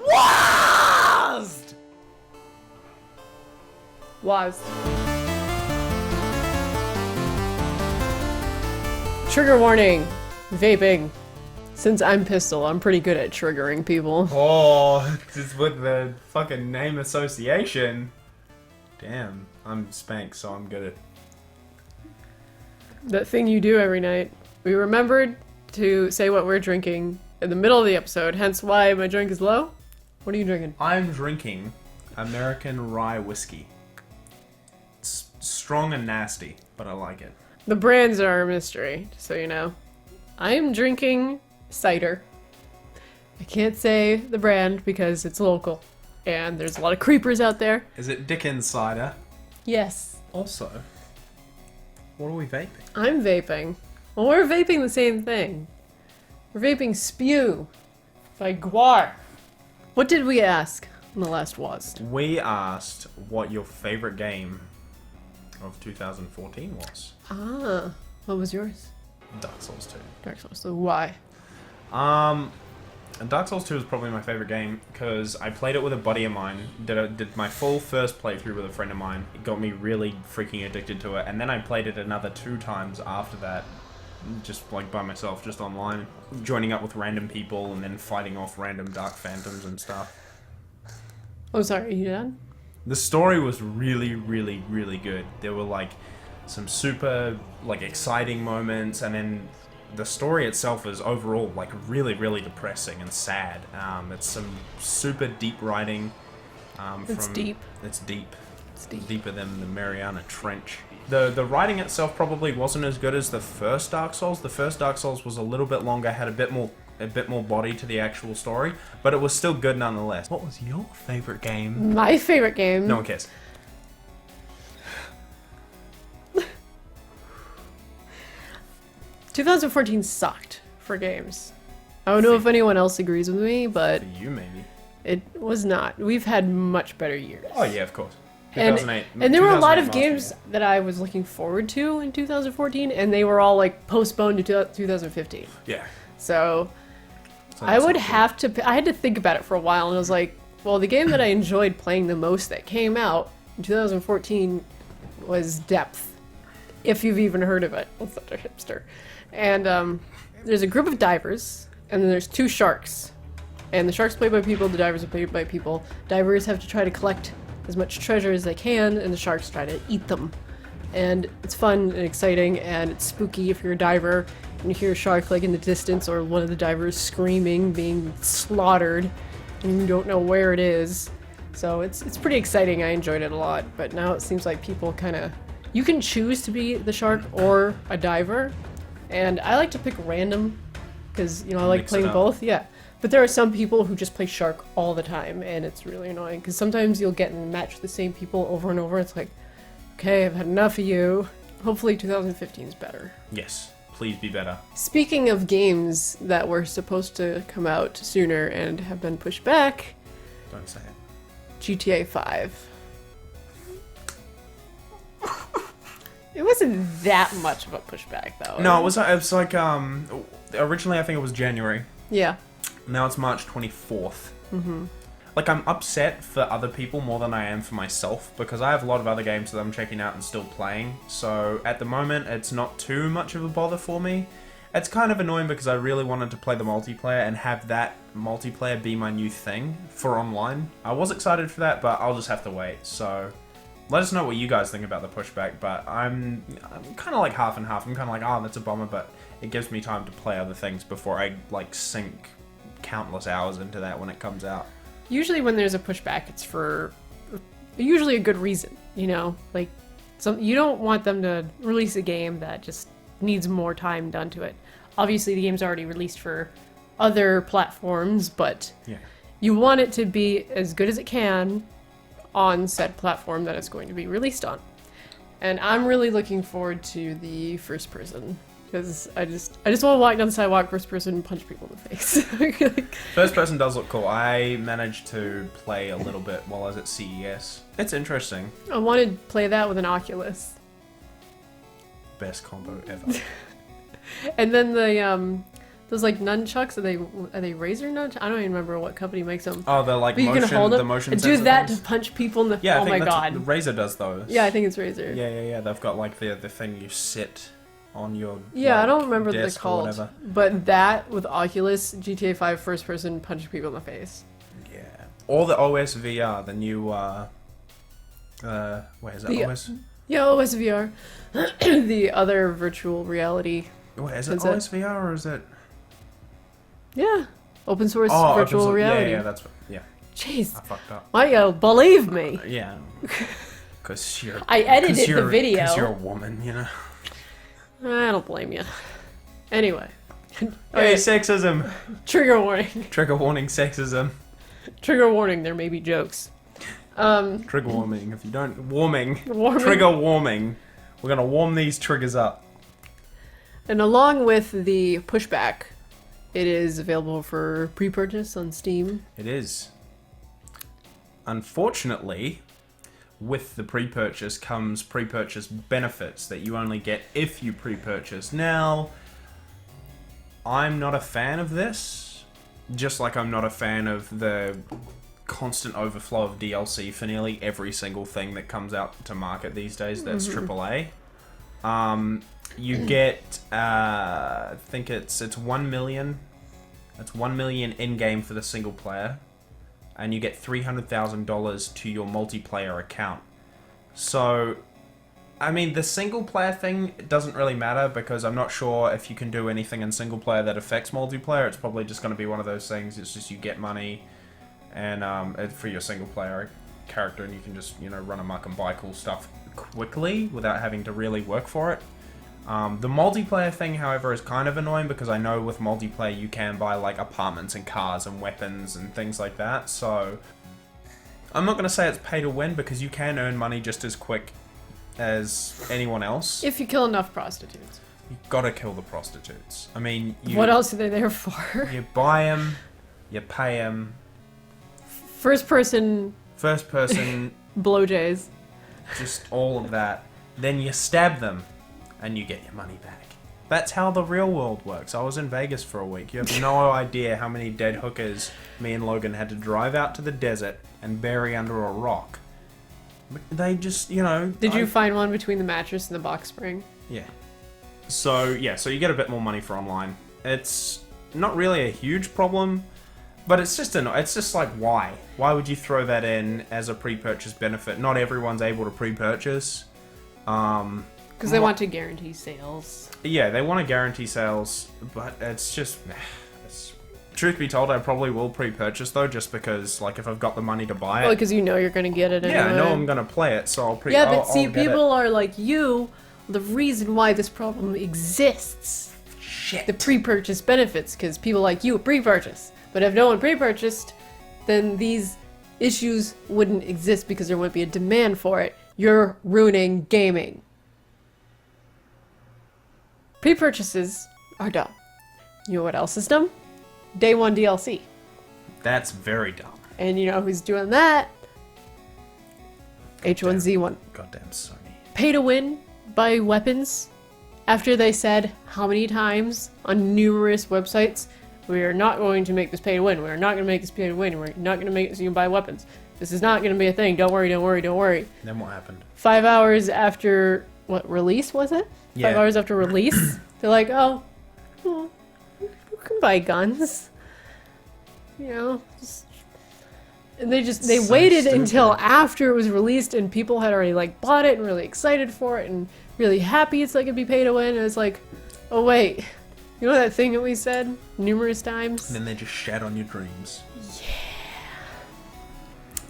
WASD! WASD. Trigger warning. Vaping. Since I'm Pistol, I'm pretty good at triggering people. Oh, just with the fucking name association. Damn, I'm Spank, so I'm good at... That thing you do every night. We remembered to say what we're drinking in the middle of the episode, hence why my drink is low. What are you drinking? I'm drinking American rye whiskey. It's strong and nasty, but I like it. The brands are a mystery, just so you know. I am drinking cider. I can't say the brand because it's local, and there's a lot of creepers out there. Is it Dickens cider? Yes. Also, what are we vaping? I'm vaping. Well, we're vaping the same thing. We're vaping Spew by Guar. What did we ask in the last WASD? We asked what your favorite game of 2014 was. Ah, what was yours? Dark Souls 2. Dark Souls. So why? Dark Souls 2 is probably my favorite game because I played it with a buddy of mine. Did my full first playthrough with a friend of mine. It got me really freaking addicted to it, and then I played it another 2 times after that, just like by myself, just online, joining up with random people and then fighting off random dark phantoms and stuff. Oh, sorry. Are you done? The story was really, really, really good. There were like some super like exciting moments, and then the story itself is overall like really, really depressing and sad. It's some super deep writing. It's deep. It's deep. It's deep. Deeper than the Mariana Trench. The writing itself probably wasn't as good as the first Dark Souls. The first Dark Souls was a little bit longer, had a bit more body to the actual story, but it was still good nonetheless. What was your favorite game? My favorite game. No one cares. 2014 sucked for games. I don't know if anyone else agrees with me, but For you, maybe. it was not. We've had much better years. Oh yeah, of course. And, 2008. and there were a lot of 2008 games that I was looking forward to in 2014, and they were all like postponed to 2015. Yeah. So So I that's would not have to. I had to think about it for a while, and I was like, well, the game that I enjoyed playing the most that came out in 2014 was Depth. If you've even heard of it, that's such a hipster. And there's a group of divers, and then there's 2 sharks. And the sharks played by people, the divers are played by people. Divers have to try to collect as much treasure as they can, and the sharks try to eat them. And it's fun and exciting, and it's spooky if you're a diver, and you hear a shark like in the distance, or one of the divers screaming, being slaughtered, and you don't know where it is. So it's pretty exciting. I enjoyed it a lot, but now it seems like people kind of... You can choose to be the shark or a diver, and I like to pick random, because, you know, I like Mix it playing up. both, yeah. But there are some people who just play shark all the time, and it's really annoying, because sometimes you'll get in a match with the same people over and over. It's like, okay, I've had enough of you. Hopefully 2015 is better. Yes. Please be better. Speaking of games that were supposed to come out sooner and have been pushed back, Don't say it. GTA 5. It wasn't that much of a pushback, though. No, it was like originally I think it was January. Yeah. Now it's March 24th. Mm-hmm. Like, I'm upset for other people more than I am for myself, because I have a lot of other games that I'm checking out and still playing. So at the moment, it's not too much of a bother for me. It's kind of annoying because I really wanted to play the multiplayer and have that multiplayer be my new thing for online. I was excited for that, but I'll just have to wait. So let us know what you guys think about the pushback, but I'm kind of like half and half. I'm kind of like, oh, that's a bummer, but it gives me time to play other things before I, like, sink countless hours into that when it comes out. Usually when there's a pushback, it's for usually a good reason, you know? Like, you don't want them to release a game that just needs more time done to it. Obviously, the game's already released for other platforms, but Yeah. you want it to be as good as it can on said platform that it's going to be released on. And I'm really looking forward to the first person, because I just want to walk down the sidewalk first person and punch people in the face. First person does look cool. I managed to play a little bit while I was at CES. It's interesting. I want to play that with an Oculus. Best combo ever. And then the Those like nunchucks, are they Razer nunchucks? I don't even remember what company makes them. Oh, they're like But you can hold the them motion and sensor do that things? to punch people in the. Yeah, I oh think my god. Razer does those. Yeah, I think it's Razer. Yeah. They've got like the thing you sit on your. Yeah, like, I don't remember what they're desk or called. whatever. But that with Oculus, GTA 5 first person punching people in the face. Yeah. Or the OS VR, the new where is it? OS? Yeah, OS VR. The other virtual reality. What is it? Is it- OS VR or is it? Yeah. Open source Oh, virtual open- reality. Yeah, that's yeah. Jeez. I fucked up. Why you believe me? Yeah. Because you're. I edited 'cause the you're- video. 'cause you're a woman, you know. I don't blame you. Anyway. Hey, Okay, sexism. trigger warning. Trigger warning, sexism. Trigger warning, there may be jokes. Trigger warming. If you don't warming. Warming. Trigger warming. We're gonna warm these triggers up. And along with the pushback, it is available for pre-purchase on Steam. It is. Unfortunately, with the pre-purchase comes pre-purchase benefits that you only get if you pre-purchase. Now, I'm not a fan of this, just like I'm not a fan of the constant overflow of DLC for nearly every single thing that comes out to market these days that's AAA. You get, I think it's 1 million. That's 1 million in-game for the single player. And you get $300,000 to your multiplayer account. So, I mean, the single player thing doesn't really matter because I'm not sure if you can do anything in single player that affects multiplayer. It's probably just going to be one of those things. It's just you get money and for your single player character, and you can just run amok and buy cool stuff quickly without having to really work for it. The multiplayer thing, however, is kind of annoying because I know with multiplayer you can buy like apartments and cars and weapons and things like that. So I'm not going to say it's pay to win because you can earn money just as quick as anyone else. If you kill enough prostitutes. You gotta kill the prostitutes. I mean, What else are they there for? You buy them, you pay them. First person blowjays. Just all of that. Then you stab them, and you get your money back. That's how the real world works. I was in Vegas for a week. You have no idea how many dead hookers me and Logan had to drive out to the desert and bury under a rock. But they just, Did you find one between the mattress and the box spring? Yeah. So you get a bit more money for online. It's not really a huge problem, but it's just like, why? Why would you throw that in as a pre-purchase benefit? Not everyone's able to pre-purchase. Because they want to guarantee sales. Yeah, they want to guarantee sales, but it's just... Truth be told, I probably will pre-purchase though, just because, like, if I've got the money to buy it... Well, because you know you're going to get it anyway. Yeah, I know I'm going to play it, so I'll pre... Yeah, but see, I'll get people are like you, the reason why this problem exists. Shit. The pre-purchase benefits, because people like you pre-purchase. But if no one pre-purchased, then these issues wouldn't exist because there wouldn't be a demand for it. You're ruining gaming. Pre-purchases are dumb. You know what else is dumb? Day 1 DLC. That's very dumb. And you know who's doing that? H1Z1. Goddamn Sony. Pay to win, buy weapons, after they said how many times on numerous websites, we are not going to make this pay to win, we're not going to make this pay to win, we're not going to make it so you can buy weapons. This is not going to be a thing, don't worry, don't worry, don't worry. Then what happened? 5 hours after, release was it? Yeah. 5 hours after release, they're like, oh, you can buy guns. And they So waited stupid. until after it was released and people had already bought it and really excited for it and really happy it's gonna be pay to win, and it's like, oh wait, you know that thing that we said numerous times? And then they just shat on your dreams.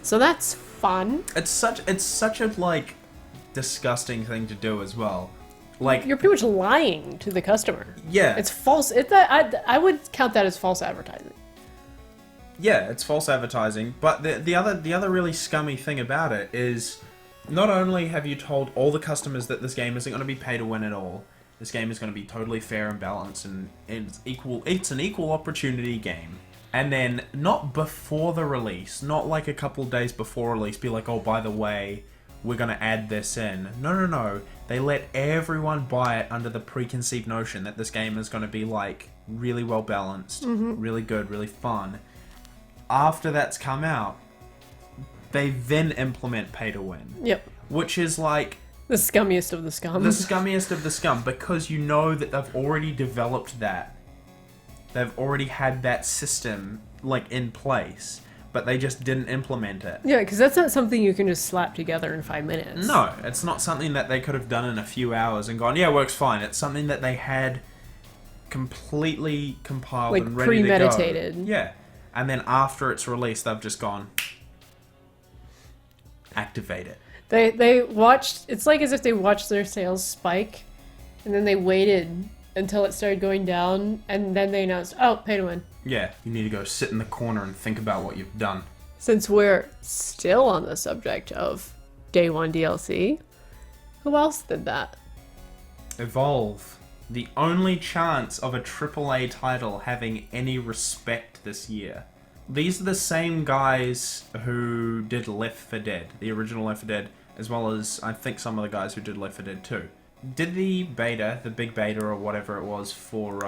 So that's fun. It's such a disgusting thing to do as well. Like, You're pretty much lying to the customer. yeah. It's false. I would count that as false advertising. Yeah, it's false advertising, but the other really scummy thing about it is not only have you told all the customers that this game isn't going to be pay to win at all, this game is going to be totally fair and balanced and it's an equal opportunity game. And then not before the release, not like a couple days before release, be like, oh, by the way, we're going to add this in. No. They let everyone buy it under the preconceived notion that this game is going to be really well balanced, really good, really fun. After that's come out, they then implement pay to win. Yep. Which is like the scummiest of the scum. The scummiest of the scum, because you know that they've already developed that. They've already had that system like in place, but they just didn't implement it. Yeah, because that's not something you can just slap together in 5 minutes. No, it's not something that they could have done in a few hours and gone, yeah, works fine. It's something that they had completely compiled like and ready to go. premeditated. Yeah. And then after it's released, they've just gone, activate it. They watched, it's like as if they watched their sales spike, and then they waited until it started going down, and then they announced, oh, pay to win. Yeah, you need to go sit in the corner and think about what you've done. Since we're still on the subject of Day 1 DLC, who else did that? Evolve. The only chance of a AAA title having any respect this year. These are the same guys who did Left 4 Dead, the original Left 4 Dead, as well as, I think, some of the guys who did Left 4 Dead 2. Did the beta, the big beta or whatever it was for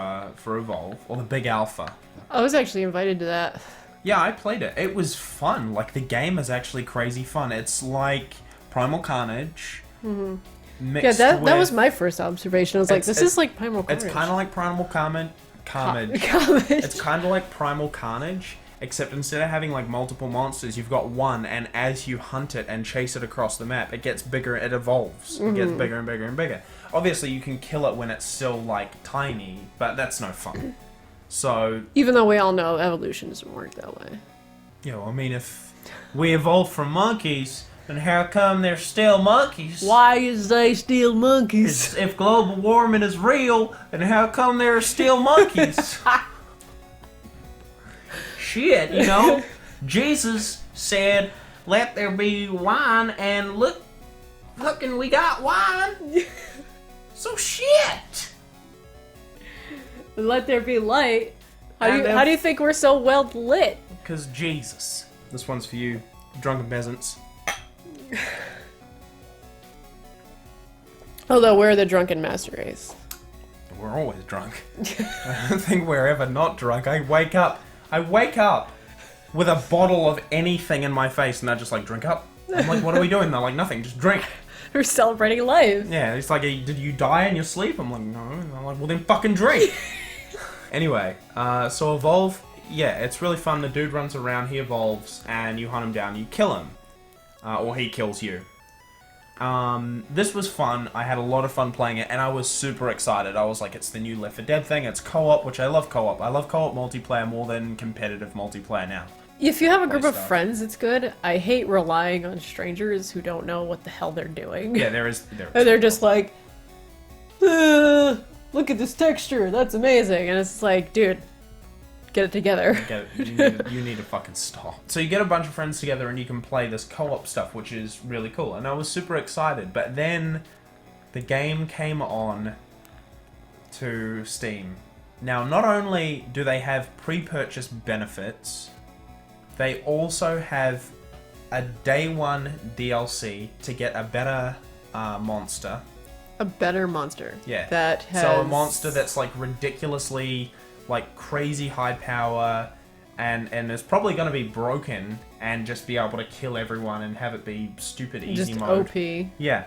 Evolve, or the big alpha. I was actually invited to that. Yeah, I played it. It was fun. Like, the game is actually crazy fun. It's like Primal Carnage. Mm-hmm. Mixed that with, was my first observation. I was like, this is like Primal Carnage. It's kind of like Primal Carnage. It's kind of like Primal Carnage, except instead of having like multiple monsters, you've got one, and as you hunt it and chase it across the map, it gets bigger, it evolves. It gets bigger and bigger and bigger. Obviously, you can kill it when it's still like tiny, but that's no fun. So, even though we all know evolution doesn't work that way. Yeah, well, I mean, if we evolved from monkeys, then how come they're still monkeys? Why is they still monkeys? If global warming is real, then how come there are still monkeys? Shit, you know, Jesus said, "Let there be wine," and look, and we got wine. So shit. Let there be light. How do you think we're so well lit? Because Jesus. This one's for you, drunken peasants. Although we're the drunken master race. We're always drunk. I don't think we're ever not drunk. I wake up with a bottle of anything in my face, and they're just like, drink up. I'm like, what are we doing? They're like, nothing, just drink. We're celebrating life. Yeah, it's like, did you die in your sleep? I'm like, no. And I'm like, well then fucking drink. Anyway, so Evolve, yeah, it's really fun. The dude runs around, he evolves, and you hunt him down, you kill him. Or he kills you. This was fun. I had a lot of fun playing it, and I was super excited. I was like, it's the new Left 4 Dead thing. It's co-op, which I love co-op. I love co-op multiplayer more than competitive multiplayer now. If you have a group of friends, it's good. I hate relying on strangers who don't know what the hell they're doing. Yeah, there is. And they're just like, look at this texture. That's amazing. And it's like, dude, get it together. You need to fucking stop. So you get a bunch of friends together and you can play this co-op stuff, which is really cool. And I was super excited. But then the game came on to Steam. Now, not only do they have pre-purchase benefits, they also have a day one DLC to get a better monster. A better monster. Yeah. That has... So a monster that's like ridiculously, like crazy high power, and is probably going to be broken and just be able to kill everyone and have it be stupid easy just mode. OP. Yeah.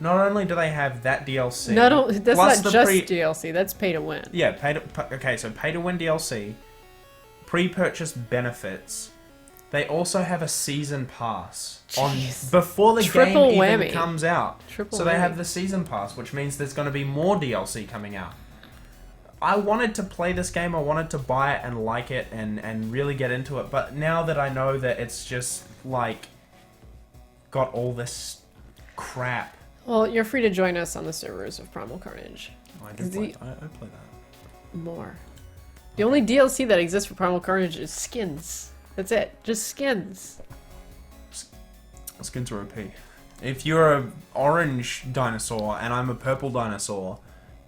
Not only do they have that DLC. That's not just DLC. That's pay to win. Yeah. Okay. So pay to win DLC. Pre-purchase benefits. They also have a season pass before the Triple game whammy. even comes out. Triple they whammy. have the season pass, which means there's going to be more DLC coming out. I wanted to play this game. I wanted to buy it and like it and really get into it. But now that I know that it's just like got all this crap. Well, you're free to join us on the servers of Primal Carnage. I play that. More. The only DLC that exists for Primal Carnage is skins. That's it. Just skins. Skins are OP. If you're an orange dinosaur and I'm a purple dinosaur,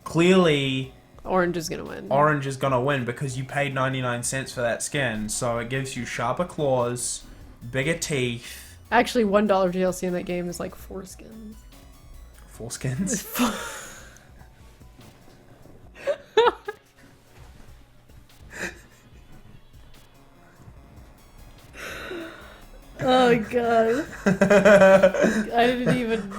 clearly Orange is gonna win. Orange is gonna win because you paid 99 cents for that skin, so it gives you sharper claws, bigger teeth. Actually, $1 DLC in that game is like 4 skins. 4 skins? Oh god. I didn't even...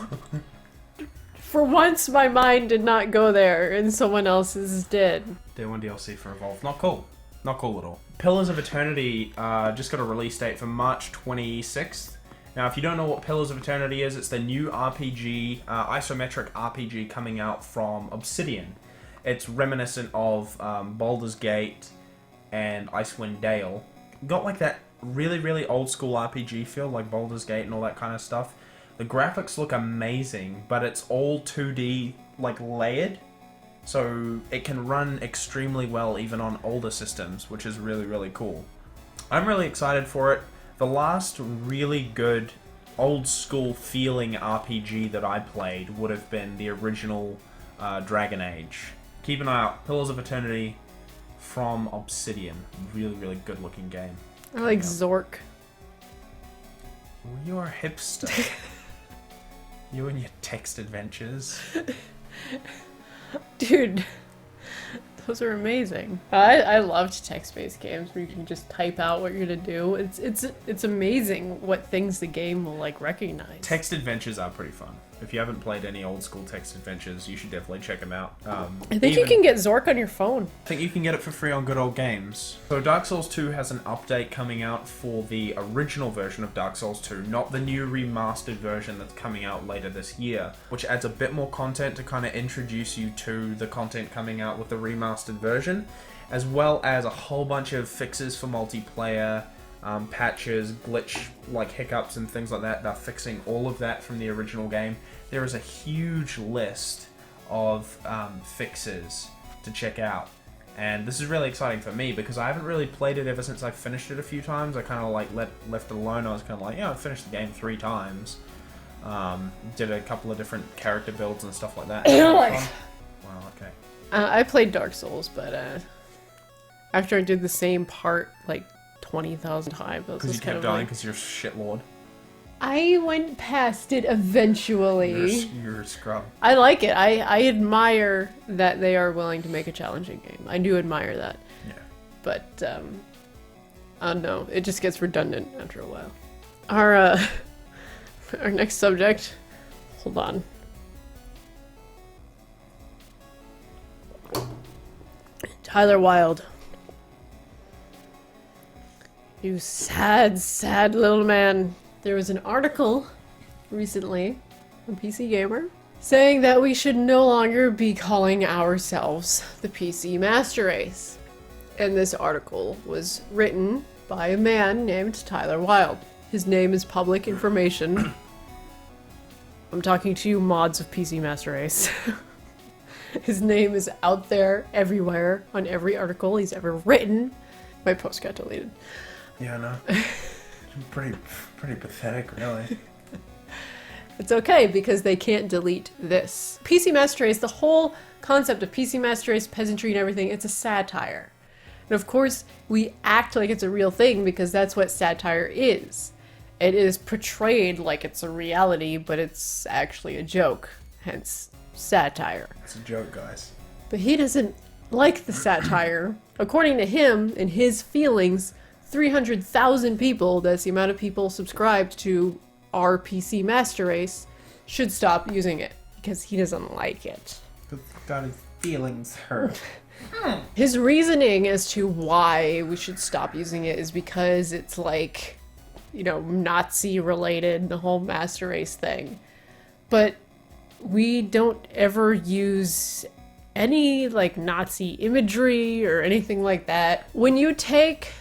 For once, my mind did not go there, and someone else's did. Day 1 DLC for Evolve. Not cool. Not cool at all. Pillars of Eternity just got a release date for March 26th. Now, if you don't know what Pillars of Eternity is, it's the new RPG, isometric RPG coming out from Obsidian. It's reminiscent of Baldur's Gate and Icewind Dale. Got like that really, really old school RPG feel, like Baldur's Gate and all that kind of stuff. The graphics look amazing, but it's all 2D, like, layered. So it can run extremely well even on older systems, which is really, really cool. I'm really excited for it. The last really good old school feeling RPG that I played would have been the original Dragon Age. Keep an eye out. Pillars of Eternity from Obsidian. Really, really good looking game. I like Zork. Well, you're a hipster. You and your text adventures. Dude, those are amazing. I loved text-based games where you can just type out what you're gonna do. It's amazing what things the game will like recognize. Text adventures are pretty fun. If you haven't played any old school text adventures, you should definitely check them out. I think you can get Zork on your phone. I think you can get it for free on Good Old Games. So Dark Souls 2 has an update coming out for the original version of Dark Souls 2, not the new remastered version that's coming out later this year, which adds a bit more content to kind of introduce you to the content coming out with the remastered version, as well as a whole bunch of fixes for multiplayer, patches, glitch like hiccups and things like that. They're fixing all of that from the original game. There is a huge list of fixes to check out, and this is really exciting for me because I haven't really played it ever since I finished it a few times. I kind of like left it alone. I was kind of like, yeah, I finished the game 3 times. Did a couple of different character builds and stuff like that. Wow, okay. I played Dark Souls, but after I did the same part like 20,000 times, because you kept dying because you're a shitlord. I went past it eventually. You're a scrub. I like it. I admire that they are willing to make a challenging game. I do admire that. Yeah. But I don't know. It just gets redundant after a while. Our next subject. Hold on. Tyler Wilde. You sad, sad little man. There was an article recently on PC Gamer saying that we should no longer be calling ourselves the PC Master Race. And this article was written by a man named Tyler Wilde. His name is public information. I'm talking to you mods of PC Master Race. His name is out there everywhere on every article he's ever written. My post got deleted. Yeah, I know. Pretty pathetic, really. It's okay, because they can't delete this. PC Master Race, the whole concept of PC Master Race, peasantry and everything, it's a satire. And of course, we act like it's a real thing because that's what satire is. It is portrayed like it's a reality, but it's actually a joke. Hence, satire. It's a joke, guys. But he doesn't like the satire. According to him, in his feelings, 300,000 people, that's the amount of people subscribed to our PC Master Race, should stop using it because he doesn't like it. Got his feelings hurt. His reasoning as to why we should stop using it is because it's like, you know, Nazi related, the whole Master Race thing. But we don't ever use any like Nazi imagery or anything like that. When you take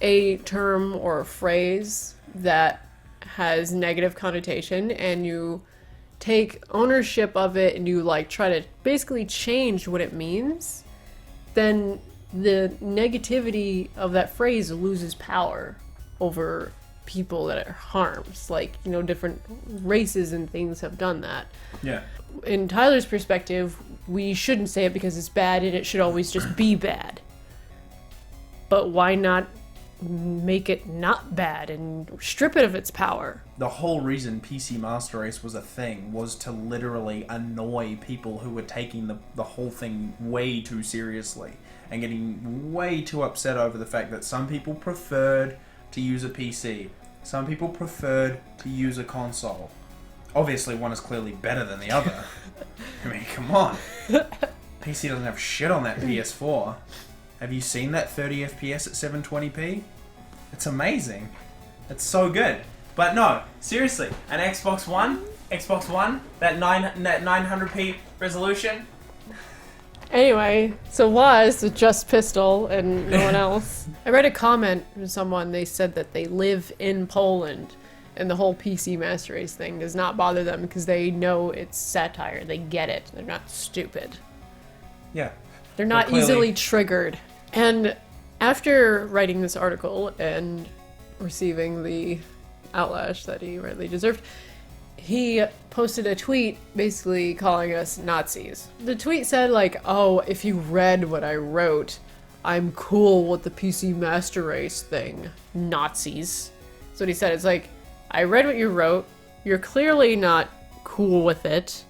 a term or a phrase that has negative connotation and you take ownership of it and you like try to basically change what it means, then the negativity of that phrase loses power over people that it harms. Like, you know, different races and things have done that. Yeah. In Tyler's perspective, we shouldn't say it because it's bad and it should always just be bad. But why not make it not bad and strip it of its power? The whole reason PC Master Race was a thing was to literally annoy people who were taking the whole thing way too seriously and getting way too upset over the fact that some people preferred to use a PC Some people preferred to use a console. Obviously, one is clearly better than the other. I mean, come on. PC doesn't have shit on that PS4. Have you seen that 30 FPS at 720p? It's amazing. It's so good. But no, seriously, an Xbox One, that 900p resolution. Anyway, so WASD with just Pistol and no one else. I read a comment from someone, they said that they live in Poland and the whole PC Master Race thing does not bother them because they know it's satire. They get it. They're not stupid. Yeah. They're not clearly easily triggered. And after writing this article and receiving the outlash that he rightly deserved, he posted a tweet basically calling us Nazis. The tweet said like, oh, if you read what I wrote, I'm cool with the PC Master Race thing. Nazis. That's what he said. It's like, I read what you wrote, you're clearly not cool with it,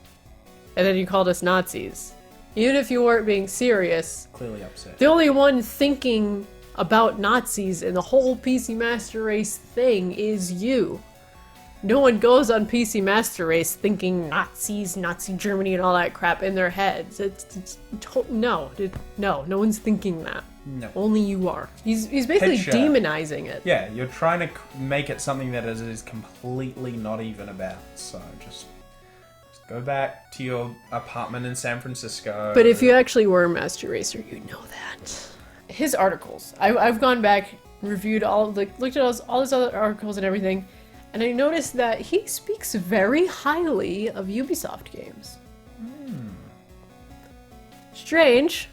and then you called us Nazis. Even if you weren't being serious. Clearly upset. The only one thinking about Nazis in the whole PC Master Race thing is you. No one goes on PC Master Race thinking Nazis, Nazi Germany, and all that crap in their heads. No one's thinking that. No. Only you are. He's basically demonizing it. Yeah, you're trying to make it something that is completely not even about. So just go back to your apartment in San Francisco. But if you actually were a Master Racer, you'd know that. His articles. I've gone back, reviewed looked at all his other articles and everything. And I noticed that he speaks very highly of Ubisoft games. Strange,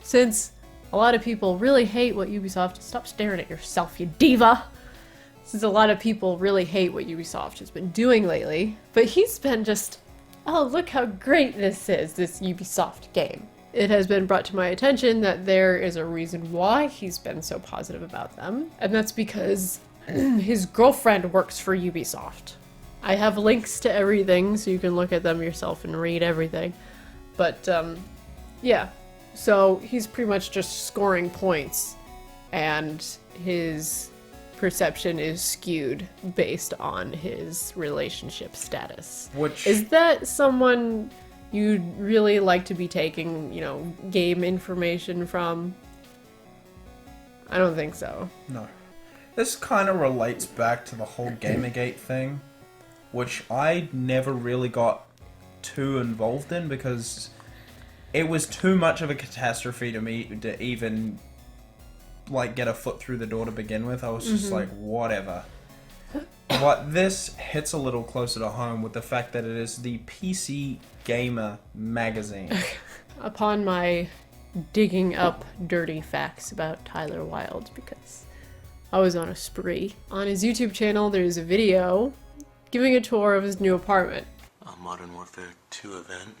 since a lot of people really hate what Ubisoft... Stop staring at yourself, you diva! Since a lot of people really hate what Ubisoft has been doing lately. But he's been just, oh, look how great this is, this Ubisoft game. It has been brought to my attention that there is a reason why he's been so positive about them. And that's because his girlfriend works for Ubisoft. I have links to everything so you can look at them yourself and read everything. But, yeah. So he's pretty much just scoring points and his perception is skewed based on his relationship status. Which... Is that someone you'd really like to be taking, game information from? I don't think so. No. This kind of relates back to the whole Gamergate thing, which I never really got too involved in because it was too much of a catastrophe to me to even get a foot through the door to begin with. I was just like, whatever. But this hits a little closer to home with the fact that it is the PC Gamer magazine. Upon my digging up dirty facts about Tyler Wilde, because I was on a spree. On his YouTube channel, there's a video giving a tour of his new apartment. A Modern Warfare 2 event.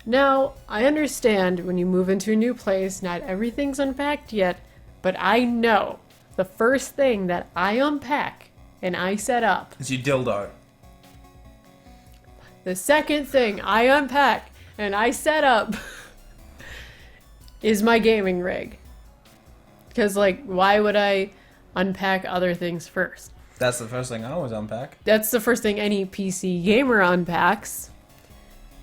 Now, I understand when you move into a new place, not everything's unpacked yet, but I know the first thing that I unpack and I set up. Is your dildo. The second thing I unpack and I set up is my gaming rig. Because, why would I unpack other things first? That's the first thing I always unpack. That's the first thing any PC gamer unpacks.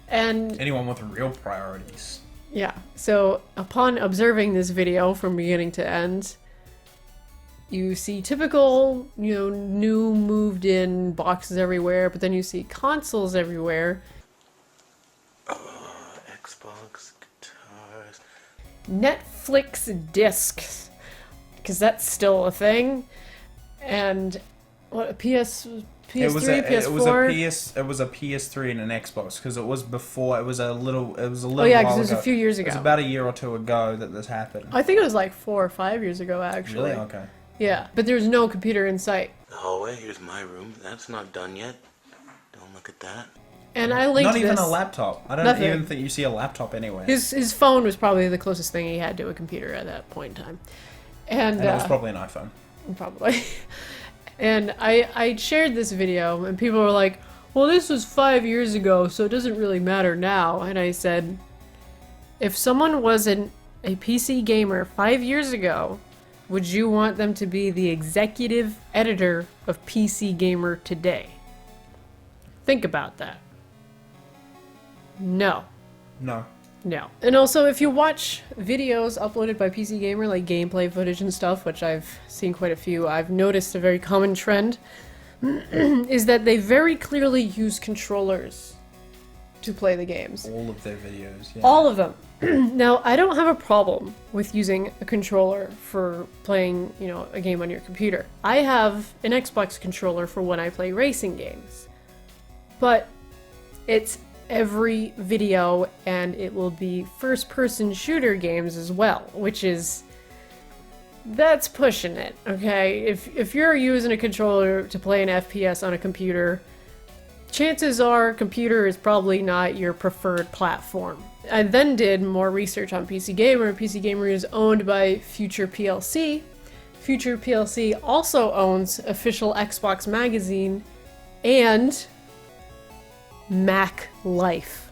And anyone with real priorities. Yeah, so upon observing this video from beginning to end, you see typical, new moved in boxes everywhere, but then you see consoles everywhere. Xbox, guitars. Netflix discs, because that's still a thing. And what, a PS3, PS4? It was a PS3 and an Xbox because it was before. It was a little. Oh yeah, because it was a few years ago. It was about a year or two ago that this happened. I think it was 4 or 5 years ago, actually. Really? Okay. Yeah, but there's no computer in sight. The hallway. Here's my room. That's not done yet. Don't look at that. And I linked Not even this. a laptop. I don't even think you see a laptop anywhere. His phone was probably the closest thing he had to a computer at that point in time. And it was probably an iPhone. Probably. And I shared this video, and people were like, well, this was 5 years ago, so it doesn't really matter now. And I said, if someone wasn't a PC gamer 5 years ago, would you want them to be the executive editor of PC Gamer today? Think about that. No. No. No. And also, if you watch videos uploaded by PC Gamer, like gameplay footage and stuff, which I've seen quite a few, I've noticed a very common trend, is that they very clearly use controllers to play the games. All of their videos, yeah. All of them. Now, I don't have a problem with using a controller for playing, you know, a game on your computer. I have an Xbox controller for when I play racing games. But it's every video, and it will be first-person shooter games as well, which is... that's pushing it, okay? If you're using a controller to play an FPS on a computer, chances are computer is probably not your preferred platform. I then did more research on PC Gamer. PC Gamer is owned by Future PLC. Future PLC also owns official Xbox Magazine and Mac Life.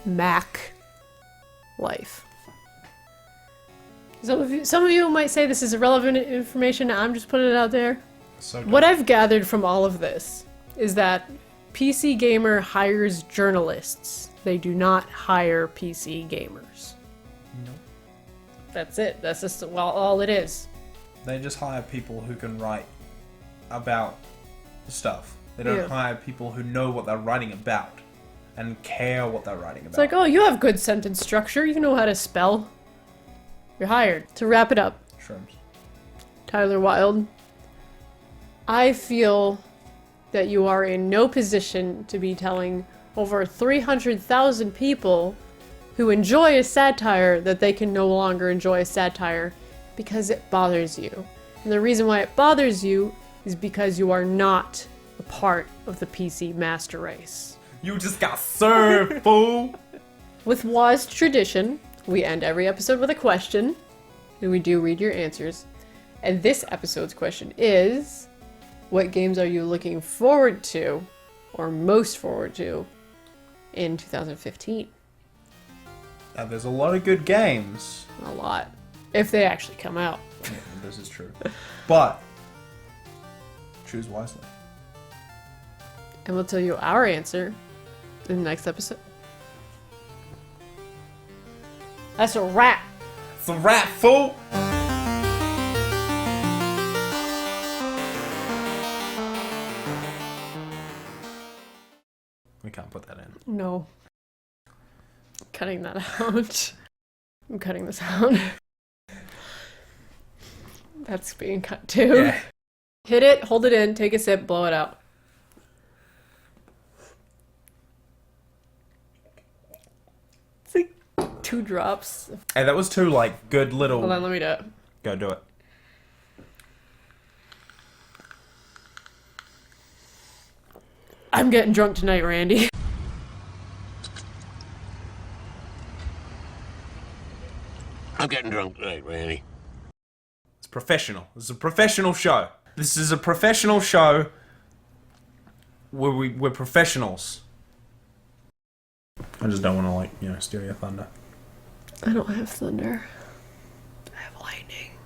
Mac Life. Some of you might say this is irrelevant information. I'm just putting it out there. So what I've gathered from all of this is that PC Gamer hires journalists. They do not hire PC gamers. Nope. That's it. That's just, well, all it is. They just hire people who can write about stuff. They don't hire people who know what they're writing about and care what they're writing about. It's like, oh, you have good sentence structure. You know how to spell. You're hired. To wrap it up, Shrooms. Tyler Wilde, I feel that you are in no position to be telling over 300,000 people who enjoy a satire that they can no longer enjoy a satire because it bothers you. And the reason why it bothers you is because you are not a part of the PC master race. You just got served, fool! With WASD tradition, we end every episode with a question, and we do read your answers. And this episode's question is, what games are you looking forward to, or most forward to, in 2015? Now, there's a lot of good games. A lot. If they actually come out. Yeah, this is true. But, choose wisely. And we'll tell you our answer in the next episode. That's a wrap. It's a wrap, fool! We can't put that in. No. Cutting that out. I'm cutting this out. That's being cut too. Yeah. Hit it, hold it in, take a sip, blow it out. It's like 2 drops. Hey, that was 2, like, good little... Hold on, let me do it. Go do it. I'm getting drunk tonight, Randy. I'm getting drunk tonight, Randy. It's professional. This is a professional show. This is a professional show where we're professionals. I just don't want to, like, steal your thunder. I don't have thunder. I have lightning.